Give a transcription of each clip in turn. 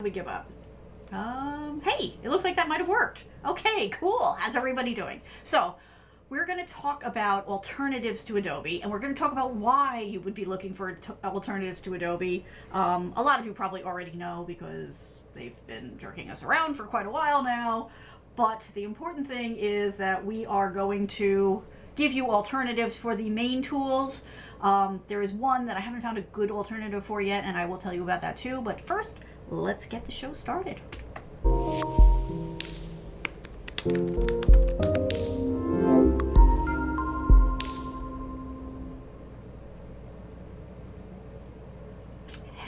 We give up. Hey, it looks like that might have worked. Okay, cool. How's everybody doing? So we're going to talk about alternatives to Adobe, and we're going to talk about why you would be looking for alternatives to Adobe. A lot of you probably already know because they've been jerking us around for quite a while now, but the important thing is that we are going to give you alternatives for the main tools. There is one that I haven't found a good alternative for yet, and I will tell you about that too, but first, let's get the show started.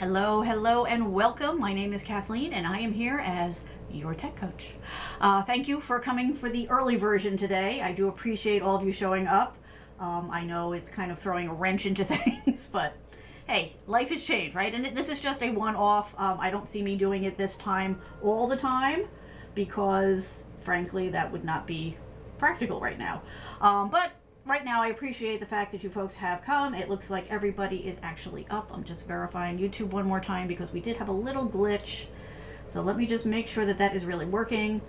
Hello, and welcome. My name is Kathleen, and I am here as your tech coach. Thank you for coming for the early version today. I do appreciate all of you showing up. I know it's kind of throwing a wrench into things, but hey, life has changed, right? And this is just a one-off. I don't see me doing it this time all the time because, frankly, that would not be practical right now. But right now, I appreciate the fact that you folks have come. It looks like everybody is actually up. I'm just verifying YouTube one more time because we did have a little glitch. So let me just make sure that that is really working.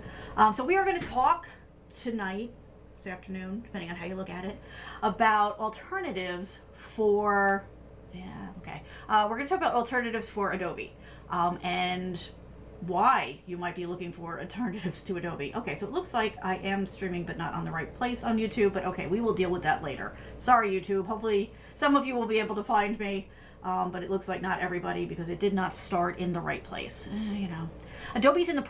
So we are going to talk tonight, this afternoon, depending on how you look at it, about alternatives for... we're going to talk about alternatives for Adobe and why you might be looking for alternatives to Adobe. Okay, so it looks like I am streaming but not on the right place on YouTube, but okay, we will deal with that later. Sorry, YouTube. Hopefully some of you will be able to find me, but it looks like not everybody because it did not start in the right place. Adobe's in the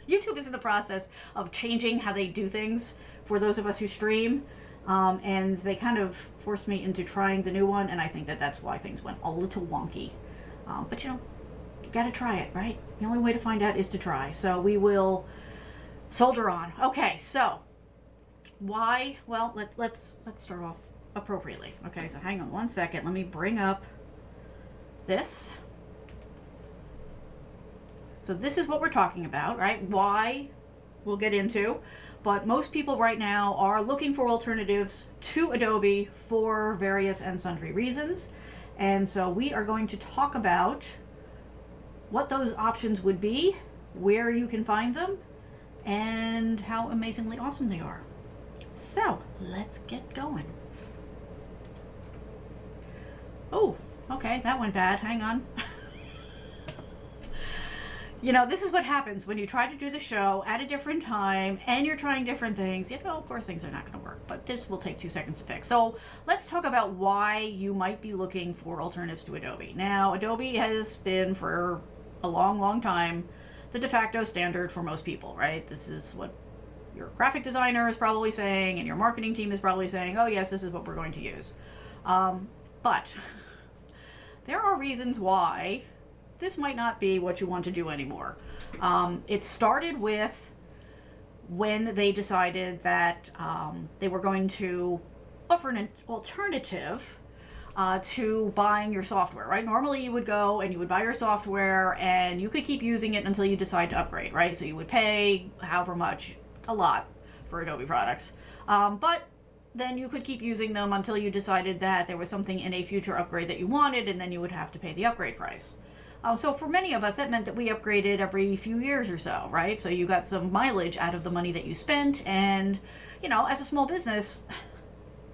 YouTube is in the process of changing how they do things for those of us who stream. And they kind of forced me into trying the new one, and I think that that's why things went a little wonky. But you gotta try it, right? The only way to find out is to try. So we will soldier on. Okay, so why? Well, let's start off appropriately. Okay, so hang on one second. Let me bring up this. So this is what we're talking about, right? Why we'll get into. But most people right now are looking for alternatives to Adobe for various and sundry reasons. And so we are going to talk about what those options would be, where you can find them, and how amazingly awesome they are. So let's get going. Oh, okay, that went bad. Hang on. This is what happens when you try to do the show at a different time and you're trying different things. Of course, things are not going to work, but this will take 2 seconds to fix. So let's talk about why you might be looking for alternatives to Adobe. Now, Adobe has been for a long, long time the de facto standard for most people, right? This is what your graphic designer is probably saying and your marketing team is probably saying, oh yes, this is what we're going to use. But there are reasons why this might not be what you want to do anymore. It started with when they decided that they were going to offer an alternative to buying your software, right? Normally you would go and you would buy your software and you could keep using it until you decide to upgrade, right? So you would pay however much, a lot, for Adobe products. But then you could keep using them until you decided that there was something in a future upgrade that you wanted, and then you would have to pay the upgrade price. So for many of us, that meant that we upgraded every few years or so, right? So you got some mileage out of the money that you spent. And, as a small business,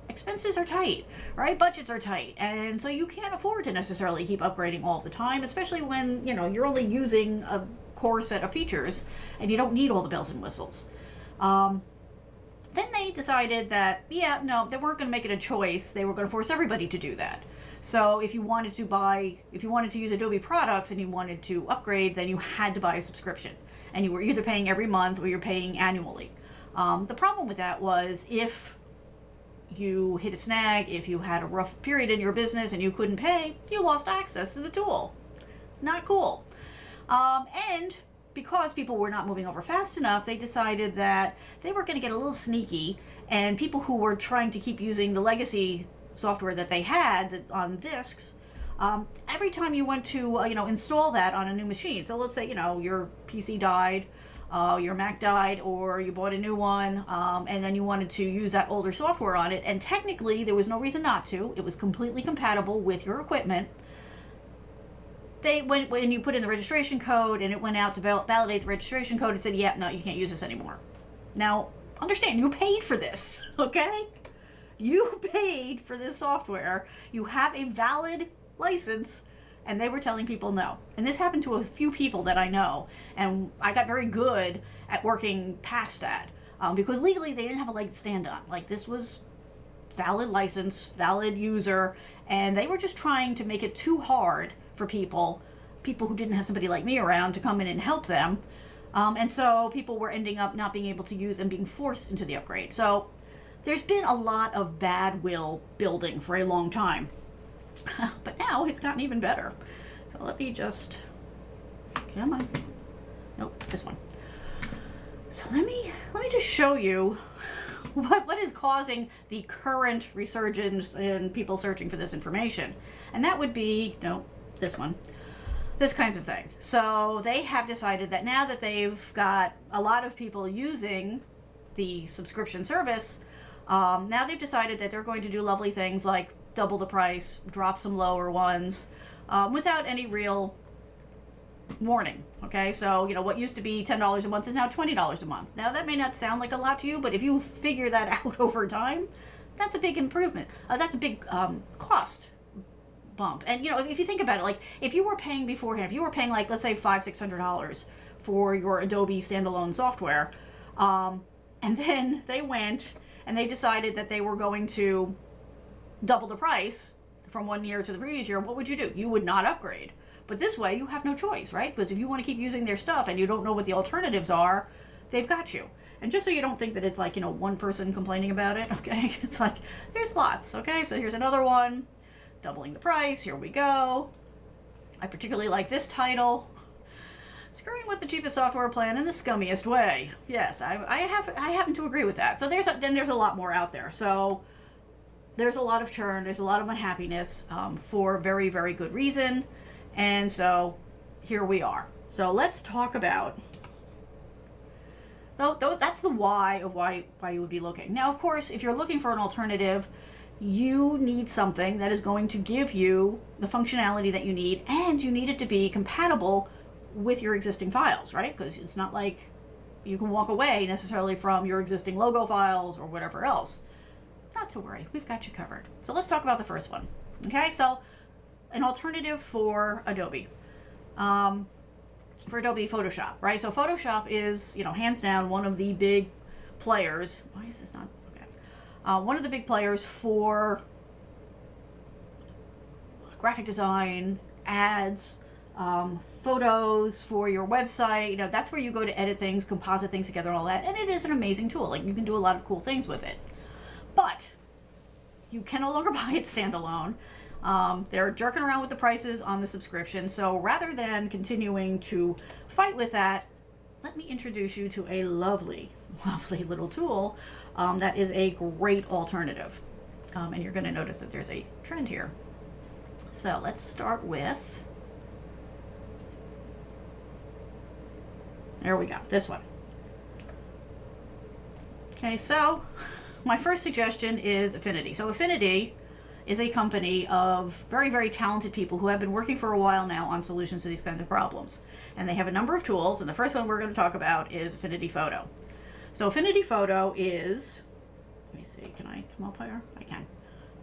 expenses are tight, right? Budgets are tight. And so you can't afford to necessarily keep upgrading all the time, especially when, you're only using a core set of features and you don't need all the bells and whistles. Then they decided that, they weren't going to make it a choice. They were going to force everybody to do that. So if you wanted to use Adobe products and you wanted to upgrade, then you had to buy a subscription. And you were either paying every month or you're paying annually. The problem with that was if you hit a snag, if you had a rough period in your business and you couldn't pay, you lost access to the tool. Not cool. And because people were not moving over fast enough, they decided that they were going to get a little sneaky, and people who were trying to keep using the legacy software that they had on disks, every time you went to install that on a new machine, so let's say your PC died, your Mac died, or you bought a new one, and then you wanted to use that older software on it, and technically there was no reason not to. It was completely compatible with your equipment, when you put in the registration code and it went out to validate the registration code, it said, yeah, no, you can't use this anymore. Now, understand, you paid for this, okay? You paid for this software. You have a valid license, and they were telling people no. And this happened to a few people that I know, and I got very good at working past that, because legally they didn't have a leg to stand on. Like, this was valid license, valid user, and they were just trying to make it too hard for people who didn't have somebody like me around to come in and help them. And so people were ending up not being able to use and being forced into the upgrade. So there's been a lot of bad will building for a long time. But now it's gotten even better. So let me just, come on. Nope, this one. So let me just show you what is causing the current resurgence in people searching for this information. And that would be, no, this one. This kinds of thing. So they have decided that now that they've got a lot of people using the subscription service, now they've decided that they're going to do lovely things like double the price, drop some lower ones, without any real warning. Okay, so what used to be $10 a month is now $20 a month. Now that may not sound like a lot to you, but if you figure that out over time, that's a big improvement. That's a big cost bump. And if you think about it, like if you were paying beforehand, if you were paying like, let's say $500-600 for your Adobe standalone software, and then they went and they decided that they were going to double the price from one year to the previous year, what would you do? You would not upgrade. But this way you have no choice, right? Because if you want to keep using their stuff and you don't know what the alternatives are, they've got you. And just so you don't think that it's like, one person complaining about it, okay? It's like, there's lots, okay? So here's another one. Doubling the price, here we go. I particularly like this title. Screwing with the cheapest software plan in the scummiest way. Yes, I happen to agree with that. So there's a lot more out there. So there's a lot of churn, there's a lot of unhappiness, for very, very good reason. And so here we are. So let's talk about, that's the why of why you would be looking. Now, of course, if you're looking for an alternative, you need something that is going to give you the functionality that you need, and you need it to be compatible with your existing files, right? Because it's not like you can walk away necessarily from your existing logo files or whatever else. Not to worry, we've got you covered. So let's talk about the first one. Okay, so an alternative for Adobe. For Adobe Photoshop, right? So Photoshop is, hands down one of the big players. Why is this not? One of the big players for graphic design, ads, photos for your website. That's where you go to edit things, composite things together, and all that. And it is an amazing tool. Like, you can do a lot of cool things with it. But you can no longer buy it standalone. They're jerking around with the prices on the subscription. So rather than continuing to fight with that, let me introduce you to a lovely, lovely little tool that is a great alternative. And you're going to notice that there's a trend here. So let's start with, there we go, this one. Okay, so my first suggestion is Affinity. So Affinity is a company of very, very talented people who have been working for a while now on solutions to these kinds of problems. And they have a number of tools, and the first one we're going to talk about is Affinity Photo. So Affinity Photo is, let me see, can I come up higher? I can.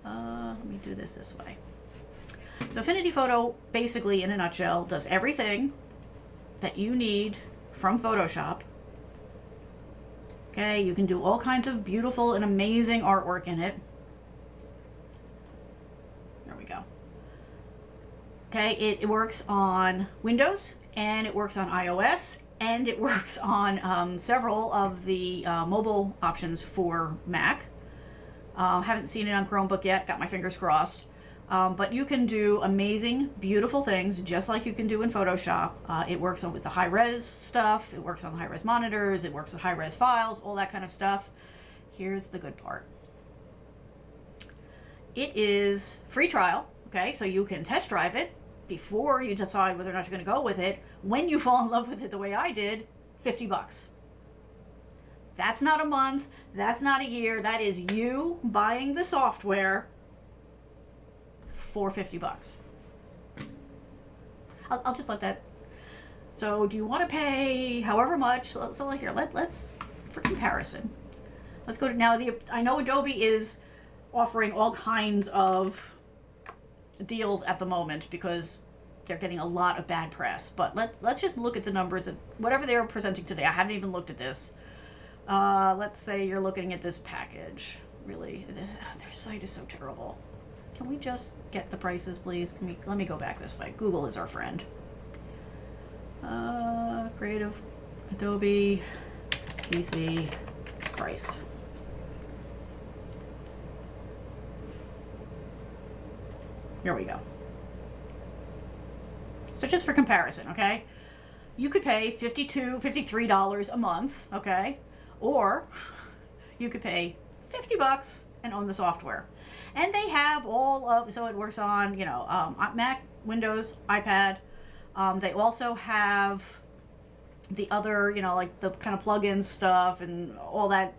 Let me do this way. So Affinity Photo, basically in a nutshell, does everything that you need from Photoshop. Okay, you can do all kinds of beautiful and amazing artwork in it. There we go. Okay, it works on Windows, and it works on iOS, and it works on several of the mobile options for Mac. Haven't seen it on Chromebook yet, got my fingers crossed. But you can do amazing, beautiful things just like you can do in Photoshop. It works with the high-res stuff, it works on high-res monitors, it works with high-res files, all that kind of stuff. Here's the good part. It is free trial, okay, so you can test drive it before you decide whether or not you're going to go with it. When you fall in love with it the way I did, $50. That's not a month, that's not a year, that is you buying the software for $50. I'll just let that. So do you want to pay however much? So here, let's, for comparison, let's go to now. I know Adobe is offering all kinds of deals at the moment because they're getting a lot of bad press. But let's just look at the numbers and whatever they're presenting today. I haven't even looked at this. Let's say you're looking at this package. Really, their site is so terrible. Can we just get the prices, please? Let me go back this way. Google is our friend. Creative, Adobe, CC, price. Here we go. So just for comparison, okay? You could pay $52, $53 a month, okay? Or you could pay $50 and own the software. And they have all of, so it works on, Mac, Windows, iPad. They also have the other, like the kind of plugin stuff and all that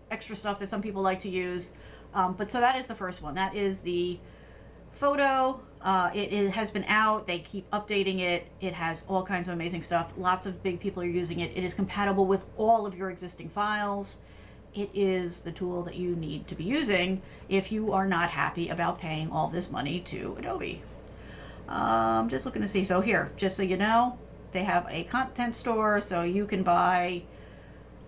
extra stuff that some people like to use. But so that is the first one. That is the Photo. It has been out. They keep updating it. It has all kinds of amazing stuff. Lots of big people are using it. It is compatible with all of your existing files. It is the tool that you need to be using if you are not happy about paying all this money to Adobe. Just looking to see. So here, just so you know, they have a content store, so you can buy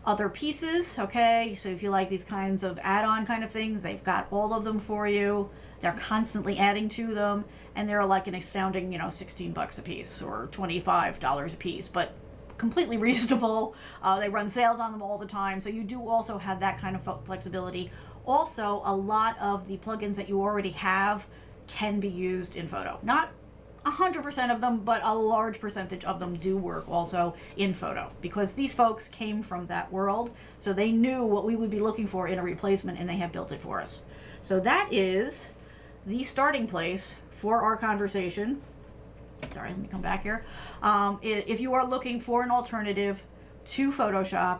other pieces, okay? So if you like these kinds of add-on kind of things, they've got all of them for you. They're constantly adding to them, and they're like an astounding, $16 a piece or $25 a piece, but completely reasonable. They run sales on them all the time, so you do also have that kind of flexibility. Also, a lot of the plugins that you already have can be used in Photo. Not 100% of them, but a large percentage of them do work also in Photo because these folks came from that world, so they knew what we would be looking for in a replacement, and they have built it for us. So that is the starting place for our conversation. Sorry, let me come back here. If you are looking for an alternative to Photoshop,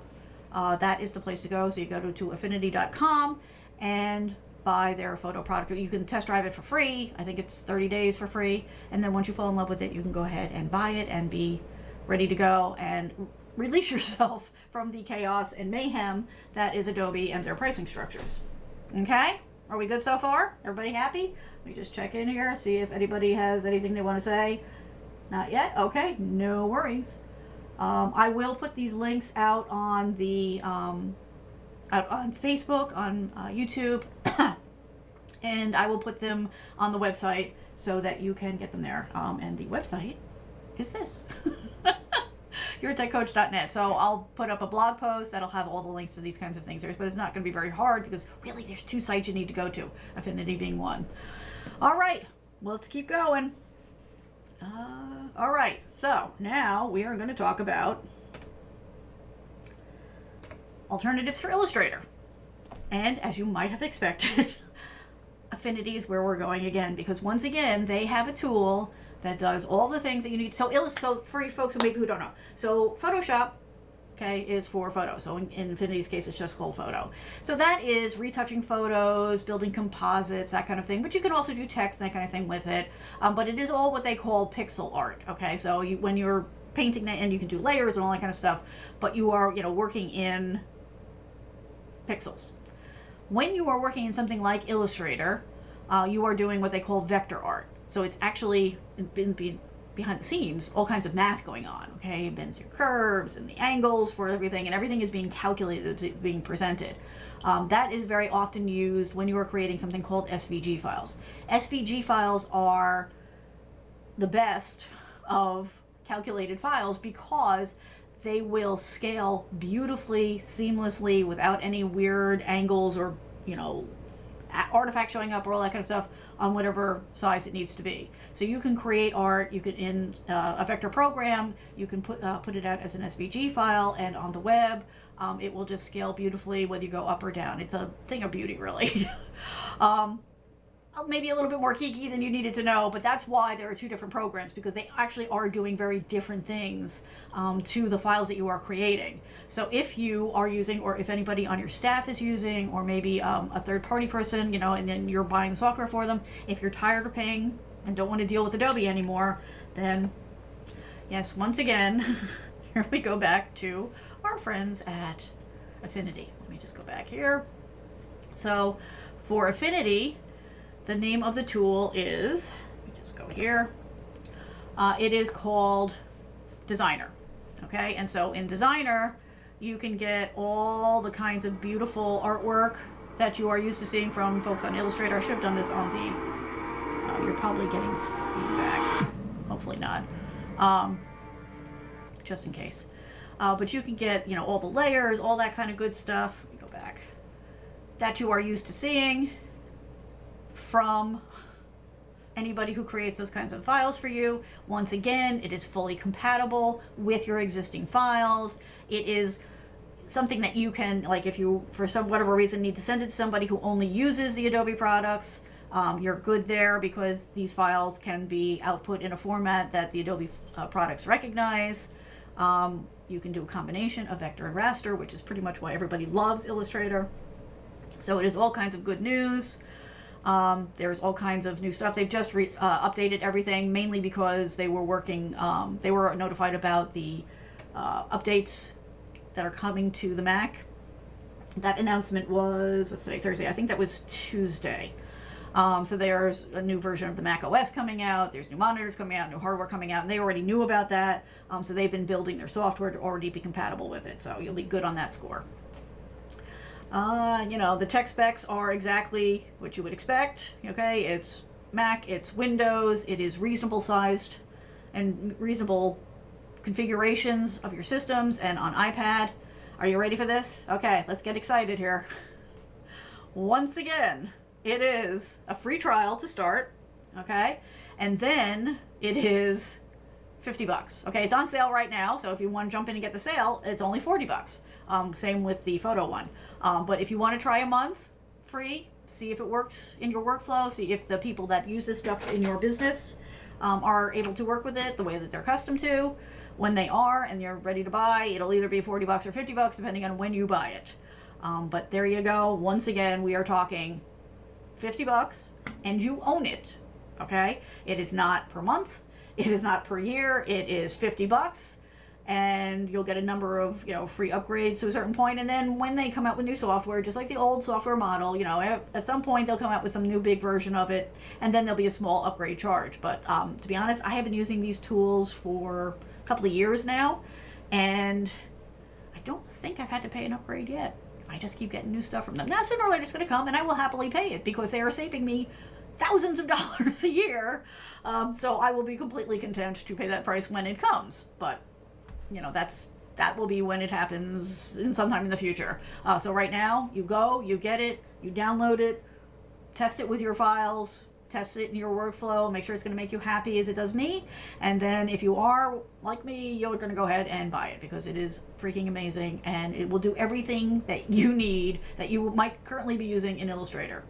that is the place to go. So you go to affinity.com and buy their photo product. You can test drive it for free. I think it's 30 days for free. And then once you fall in love with it, you can go ahead and buy it and be ready to go and release yourself from the chaos and mayhem that is Adobe and their pricing structures. Okay? Are we good so far? Everybody happy? Let me just check in here, see if anybody has anything they want to say. Not yet? Okay, no worries. I will put these links out on the out on Facebook, on YouTube, and I will put them on the website so that you can get them there. And the website is this. YourTechCoach.net. So I'll put up a blog post that'll have all the links to these kinds of things. But it's not going to be very hard because really there's 2 sites you need to go to, Affinity being one. All right, well, let's keep going. All right, so now we are going to talk about alternatives for Illustrator. And as you might have expected, Affinity is where we're going again, because once again, they have a tool that does all the things that you need. So for folks who don't know, so Photoshop, okay, is for photo. So in Infinity's case, it's just called Photo. So that is retouching photos, building composites, that kind of thing. But you can also do text and that kind of thing with it. But it is all what they call pixel art, okay? So when you're painting that, and you can do layers and all that kind of stuff, but you are, working in pixels. When you are working in something like Illustrator, you are doing what they call vector art. So it's actually behind the scenes, all kinds of math going on, okay? It bends your curves and the angles for everything, and everything is being calculated, being presented. That is very often used when you are creating something called SVG files. SVG files are the best of calculated files because they will scale beautifully, seamlessly, without any weird angles or, artifacts showing up or all that kind of stuff on whatever size it needs to be. So you can create art, you can in a vector program, you can put it out as an SVG file, and on the web, it will just scale beautifully whether you go up or down. It's a thing of beauty, really. Maybe a little bit more geeky than you needed to know, but that's why there are 2 different programs, because they actually are doing very different things to the files that you are creating. So if you are using, or if anybody on your staff is using, or maybe a third-party person, and then you're buying the software for them, if you're tired of paying and don't want to deal with Adobe anymore, then Yes, once again, here we go back to our friends at Affinity. Let me just go back here. So for Affinity, the name of the tool is, let me just go here, it is called Designer. Okay, and so in Designer, you can get all the kinds of beautiful artwork that you are used to seeing from folks on Illustrator. I should have done this on the, you're probably getting feedback. Hopefully not. Just in case. But you can get, all the layers, all that kind of good stuff. Let me go back. That you are used to seeing from anybody who creates those kinds of files for you. Once again, it is fully compatible with your existing files. It is something that you can, like if you, for some whatever reason, need to send it to somebody who only uses the Adobe products, you're good there because these files can be output in a format that the Adobe products recognize. You can do a combination of vector and raster, which is pretty much why everybody loves Illustrator. So it is all kinds of good news. There's all kinds of new stuff. They've just updated everything, mainly because they were working, they were notified about the updates that are coming to the Mac. That announcement was, what's today, Thursday? I think that was Tuesday. So there's a new version of the Mac OS coming out, there's new monitors coming out, new hardware coming out, and they already knew about that. So they've been building their software to already be compatible with it, so you'll be good on that score. The tech specs are exactly what you would expect. Okay, it's Mac, it's Windows, it is reasonable sized and reasonable configurations of your systems, and on iPad. Are you ready for this? Okay, let's get excited here. Once again, it is a free trial to start, okay? And then it is $50. Okay, it's on sale right now, so if you want to jump in and get the sale, it's only $40. Same with the photo one. But if you want to try a month free, see if it works in your workflow, see if the people that use this stuff in your business are able to work with it the way that they're accustomed to. When they are and you're ready to buy, it'll either be $40 or $50 depending on when you buy it. But there you go. Once again, we are talking $50 and you own it. Okay? It is not per month. It is not per year. It is $50. And you'll get a number of free upgrades to a certain point, and then when they come out with new software, just like the old software model, at some point they'll come out with some new big version of it, and then there'll be a small upgrade charge. But to be honest, I have been using these tools for a couple of years now, and I don't think I've had to pay an upgrade yet. I just keep getting new stuff from them. Now sooner or later it's going to come, and I will happily pay it because they are saving me thousands of dollars a year, so I will be completely content to pay that price when it comes. But that will be when it happens in sometime in the future. So right now, you go, you get it, you download it, test it with your files, test it in your workflow, make sure it's going to make you happy as it does me. And then if you are like me, you're going to go ahead and buy it because it is freaking amazing and it will do everything that you need that you might currently be using in Illustrator.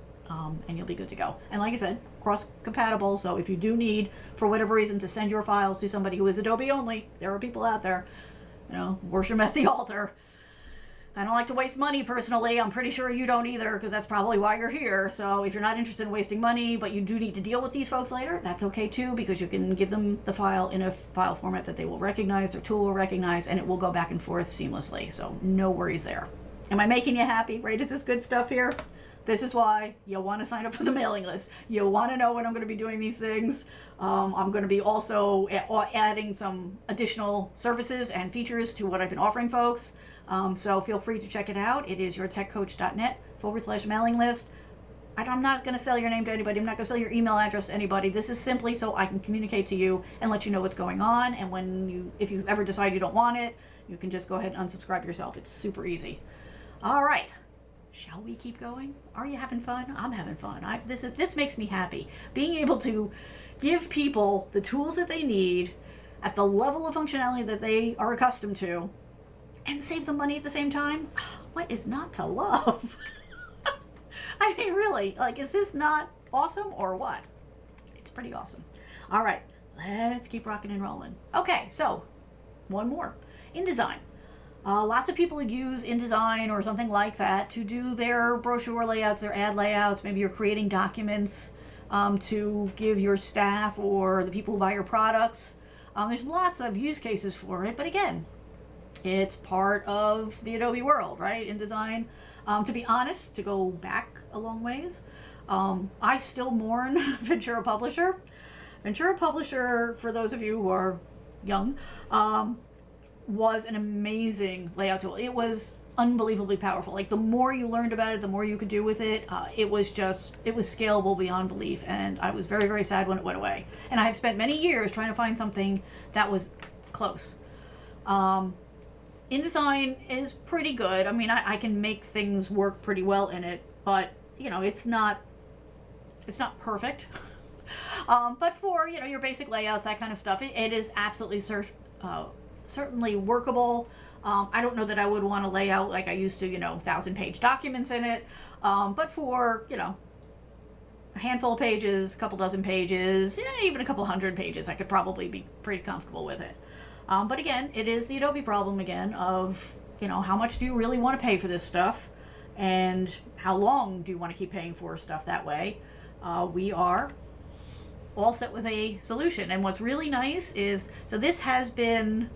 And you'll be good to go. And like I said, cross-compatible, so if you do need, for whatever reason, to send your files to somebody who is Adobe only, there are people out there, worship at the altar. I don't like to waste money personally. I'm pretty sure you don't either, because that's probably why you're here. So if you're not interested in wasting money, but you do need to deal with these folks later, that's okay too, because you can give them the file in a file format that they will recognize, their tool will recognize, and it will go back and forth seamlessly. So no worries there. Am I making you happy? Right? Is this good stuff here? This is why you'll want to sign up for the mailing list. You'll want to know when I'm going to be doing these things. I'm going to be also adding some additional services and features to what I've been offering folks. So feel free to check it out. It is yourtechcoach.net/mailing list. I'm not going to sell your name to anybody. I'm not going to sell your email address to anybody. This is simply so I can communicate to you and let you know what's going on. And if you ever decide you don't want it, you can just go ahead and unsubscribe yourself. It's super easy. All right. Shall we keep going? Are you having fun? I'm having fun. This makes me happy. Being able to give people the tools that they need at the level of functionality that they are accustomed to and save them money at the same time. What is not to love? I mean, really, is this not awesome or what? It's pretty awesome. All right, let's keep rocking and rolling. Okay, so one more. InDesign. Lots of people use InDesign or something like that to do their brochure layouts, their ad layouts. Maybe you're creating documents to give your staff or the people who buy your products. There's lots of use cases for it, but again, it's part of the Adobe world, right? InDesign. To be honest, to go back a long ways, I still mourn Ventura Publisher. Ventura Publisher, for those of you who are young, was an amazing layout tool. It was unbelievably powerful. Like, the more you learned about it, the more you could do with it. It was scalable beyond belief, and I was very, very sad when it went away. And I have spent many years trying to find something that was close. InDesign is pretty good. I mean, I can make things work pretty well in it, but you know, it's not perfect. But for, you know, your basic layouts, that kind of stuff, it is absolutely certainly workable. I don't know that I would want to lay out like I used to, you know, 1,000-page documents in it. But for, you know, a handful of pages, a couple dozen pages, yeah, even a couple hundred pages, I could probably be pretty comfortable with it. But again, it is the Adobe problem again of, you know, how much do you really want to pay for this stuff, and how long do you want to keep paying for stuff that way? We are all set with a solution. And what's really nice is, so this has been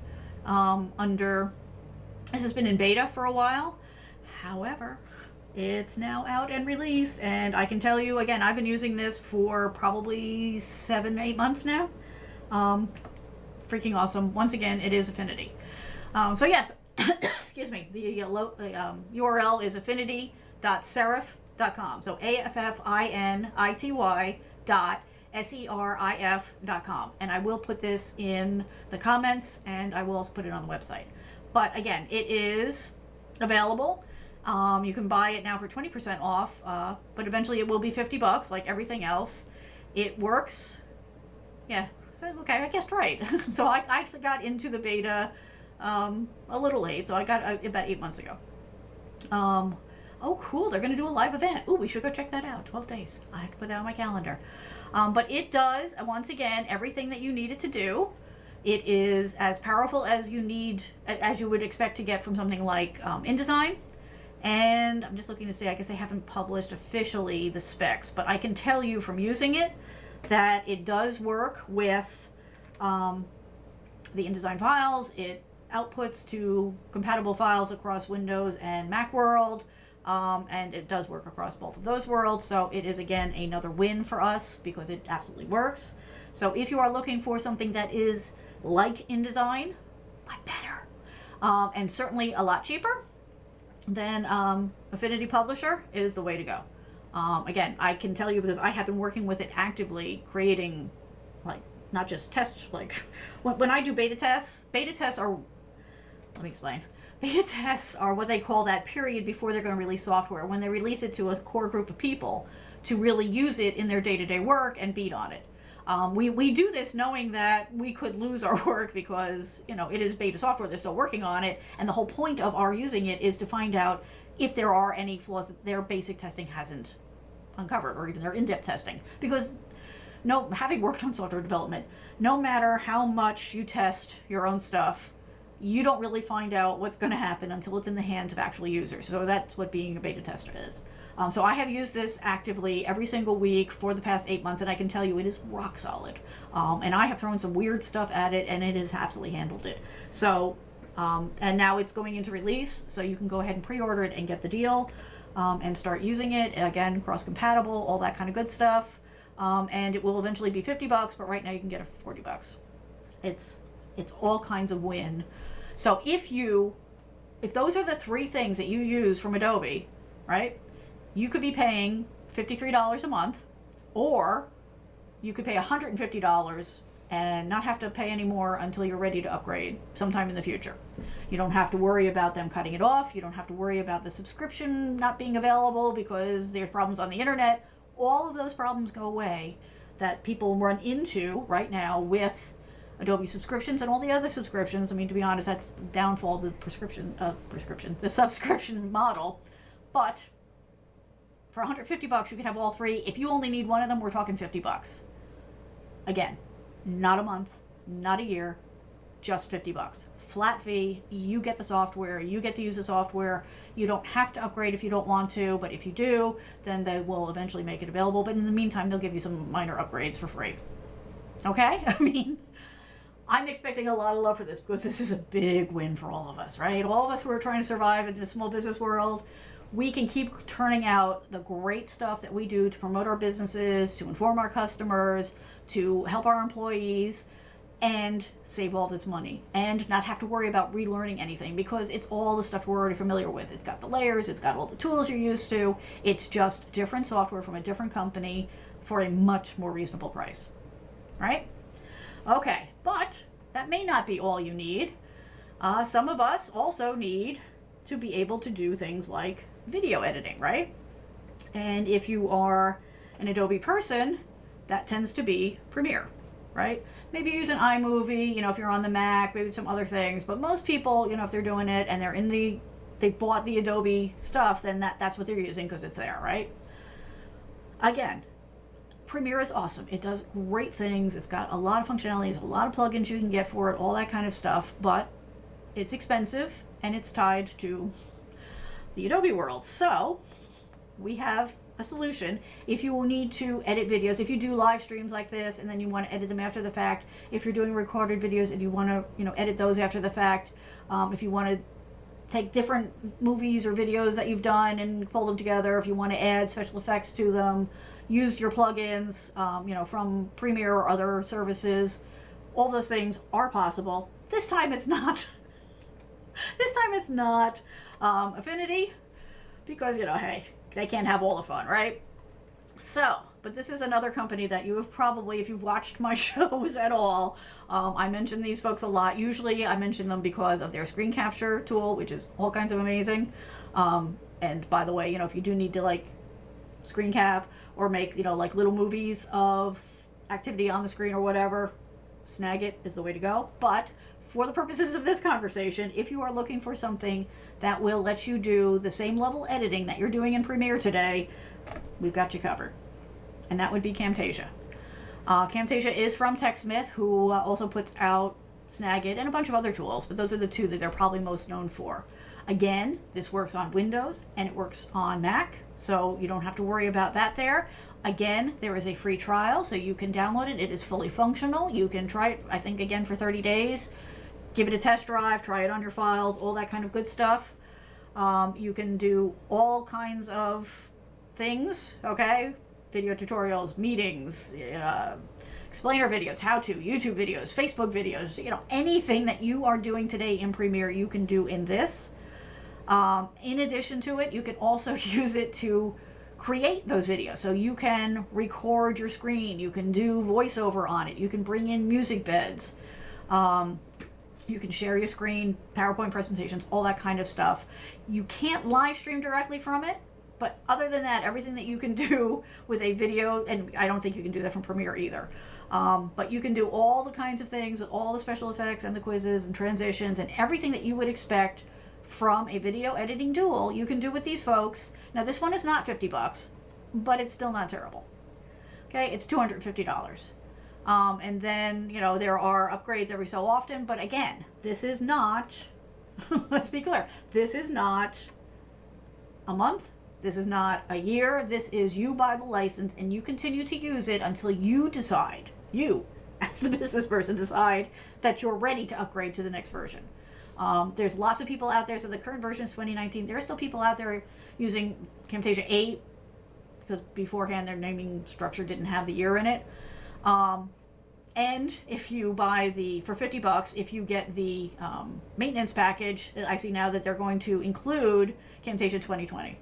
this has been in beta for a while. However, it's now out and released, and I can tell you again, I've been using this for probably 7-8 months now. Freaking awesome. Once again, it is Affinity. So yes, excuse me, the URL is affinity.serif.com. So AFFINITY.SERIF.com. And I will put this in the comments, and I will also put it on the website. But again, it is available. You can buy it now for 20% off, but eventually it will be $50 like everything else. It works. Yeah. Okay, I guessed right. So I got into the beta a little late, so I got about 8 months ago. Oh, cool, they're going to do a live event. Oh, we should go check that out. 12 days. I have to put it on my calendar. But it does, once again, everything that you need it to do. It is as powerful as you would expect to get from something like InDesign. And I'm just looking to see, I guess they haven't published officially the specs, but I can tell you from using it that it does work with the InDesign files. It outputs to compatible files across Windows and Mac world, and it does work across both of those worlds. So it is, again, another win for us because it absolutely works. So if you are looking for something that is like InDesign, but better, and certainly a lot cheaper, then Affinity Publisher is the way to go. Again, I can tell you because I have been working with it actively, creating, like, not just tests, like, when I do beta tests are, let me explain. Beta tests are what they call that period before they're going to release software, when they release it to a core group of people to really use it in their day-to-day work and beat on it. We do this knowing that we could lose our work because, you know, it is beta software, they're still working on it, and the whole point of our using it is to find out if there are any flaws that their basic testing hasn't uncovered, or even their in-depth testing. Because having worked on software development, no matter how much you test your own stuff, you don't really find out what's going to happen until it's in the hands of actual users. So that's what being a beta tester is. So I have used this actively every single week for the past 8 months, and I can tell you it is rock solid. And I have thrown some weird stuff at it, and it has absolutely handled it. So, and now it's going into release, so you can go ahead and pre-order it and get the deal, and start using it. Again, cross-compatible, all that kind of good stuff. And it will eventually be $50, but right now you can get it for $40. It's all kinds of win. So if those are the three things that you use from Adobe, right? You could be paying $53 a month, or you could pay $150 and not have to pay any more until you're ready to upgrade sometime in the future. You don't have to worry about them cutting it off. You don't have to worry about the subscription not being available because there's problems on the internet. All of those problems go away that people run into right now with Adobe subscriptions and all the other subscriptions. I mean, to be honest, that's the downfall of the the subscription model. But for $150, you can have all three. If you only need one of them, we're talking $50. Again, not a month, not a year, just $50. Flat fee. You get the software. You get to use the software. You don't have to upgrade if you don't want to, but if you do, then they will eventually make it available. But in the meantime, they'll give you some minor upgrades for free. Okay? I mean, I'm expecting a lot of love for this because this is a big win for all of us, right? All of us who are trying to survive in the small business world, we can keep turning out the great stuff that we do to promote our businesses, to inform our customers, to help our employees, and save all this money and not have to worry about relearning anything because it's all the stuff we're already familiar with. It's got the layers, it's got all the tools you're used to. It's just different software from a different company for a much more reasonable price, right? Okay, but that may not be all you need. Some of us also need to be able to do things like video editing, right? And if you are an Adobe person, that tends to be Premiere, right? Maybe use an iMovie, if you're on the Mac, maybe some other things. But most people, if they're doing it and they've bought the Adobe stuff, then that's what they're using because it's there, right? Again, Premiere is awesome. It does great things. It's got a lot of functionalities, a lot of plugins you can get for it, all that kind of stuff. But it's expensive and it's tied to the Adobe world. So we have a solution. If you need to edit videos, if you do live streams like this and then you want to edit them after the fact, if you're doing recorded videos and you want to edit those after the fact, if you want to take different movies or videos that you've done and pull them together, if you want to add special effects to them, use your plugins from Premiere or other services, all those things are possible. This time it's not. This time it's not Affinity because hey, they can't have all the fun, right? So, but this is another company that you have probably, if you've watched my shows at all, I mention these folks a lot. Usually I mention them because of their screen capture tool, which is all kinds of amazing. And by the way, if you do need to screen cap or make, little movies of activity on the screen or whatever, Snagit is the way to go. But for the purposes of this conversation, if you are looking for something that will let you do the same level editing that you're doing in Premiere today, we've got you covered. And that would be Camtasia. Camtasia is from TechSmith, who also puts out Snagit and a bunch of other tools, but those are the two that they're probably most known for. Again, this works on Windows and it works on Mac, so you don't have to worry about that there. Again, there is a free trial, so you can download it. It is fully functional. You can try it, I think, again for 30 days. Give it a test drive, try it on your files, all that kind of good stuff. You can do all kinds of things, okay? Video tutorials, meetings, explainer videos, how-to, YouTube videos, Facebook videos, anything that you are doing today in Premiere, you can do in this. In addition to it, you can also use it to create those videos. So you can record your screen, you can do voiceover on it, you can bring in music beds. You can share your screen, PowerPoint presentations, all that kind of stuff. You can't live stream directly from it, but other than that, everything that you can do with a video, and I don't think you can do that from Premiere either, but you can do all the kinds of things with all the special effects and the quizzes and transitions and everything that you would expect from a video editing tool, you can do with these folks. Now this one is not $50, but it's still not terrible. Okay, it's $250. And then, there are upgrades every so often, but again, this is not, let's be clear, this is not a month, this is not a year, this is you buy the license and you continue to use it until you decide, you as the business person decide that you're ready to upgrade to the next version. There's lots of people out there, so the current version is 2019, there are still people out there using Camtasia 8, because beforehand their naming structure didn't have the year in it. And if you buy for $50, if you get the maintenance package, I see now that they're going to include Camtasia 2020.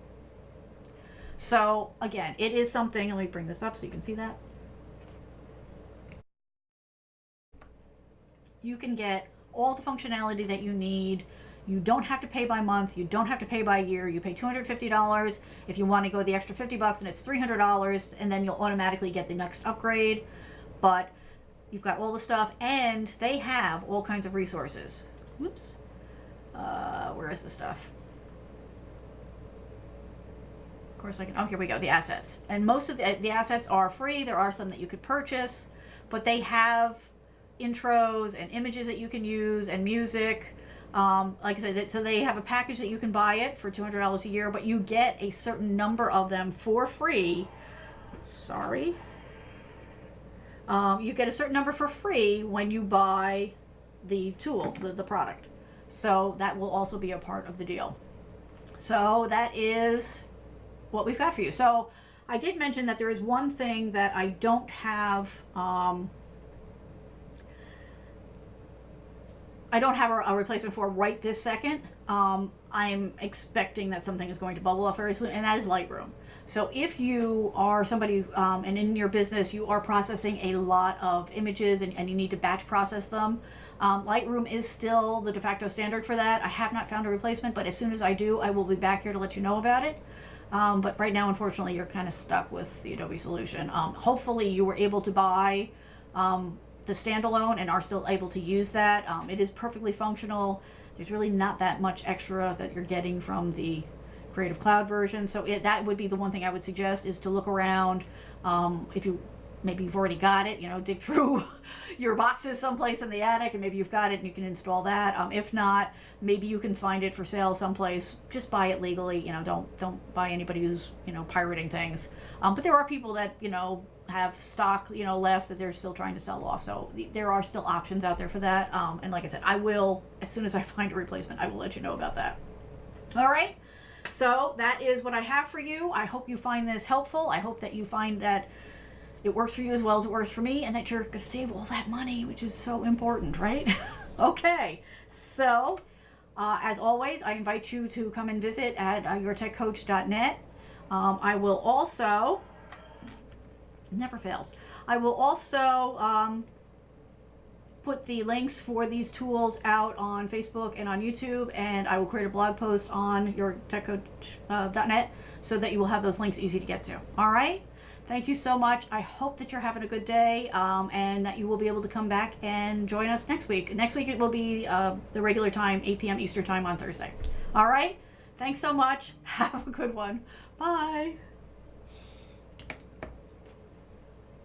So again, it is something, let me bring this up so you can see that. You can get all the functionality that you need. You don't have to pay by month. You don't have to pay by year. You pay $250. If you want to go the extra $50, and it's $300, and then you'll automatically get the next upgrade. But you've got all the stuff, and they have all kinds of resources. Whoops. Where is the stuff? Of course I can, oh, here we go, the assets. And most of the assets are free. There are some that you could purchase, but they have intros and images that you can use and music. Like I said, so they have a package that you can buy it for $200 a year, but you get a certain number of them for free. Sorry. You get a certain number for free when you buy the tool, the product. So that will also be a part of the deal. So that is what we've got for you. So I did mention that there is one thing that I don't have, a replacement for right this second. I'm expecting that something is going to bubble up very soon, and that is Lightroom. So if you are somebody, and in your business you are processing a lot of images and you need to batch process them, Lightroom is still the de facto standard for that. I have not found a replacement, but as soon as I do, I will be back here to let you know about it. But right now, unfortunately, you're kind of stuck with the Adobe solution. Hopefully you were able to buy the standalone and are still able to use that. It is perfectly functional. There's really not that much extra that you're getting from the Creative Cloud version. So that would be the one thing I would suggest, is to look around. If maybe you've already got it, dig through your boxes someplace in the attic, and maybe you've got it and you can install that. If not, maybe you can find it for sale someplace. Just buy it legally. Don't buy anybody who's pirating things. But there are people that have stock left that they're still trying to sell off. So there are still options out there for that. And like I said, I will, as soon as I find a replacement, I will let you know about that. All right. So that is what I have for you. I hope you find this helpful. I hope that you find that it works for you as well as it works for me, and that you're going to save all that money, which is so important, right? Okay. So as always, I invite you to come and visit at yourtechcoach.net. I will also, never fails, I will also put the links for these tools out on Facebook and on YouTube, and I will create a blog post on yourtechcoach.net so that you will have those links easy to get to. All right? Thank you so much. I hope that you're having a good day, and that you will be able to come back and join us next week. Next week it will be the regular time, 8 p.m. Eastern time on Thursday. All right? Thanks so much. Have a good one. Bye.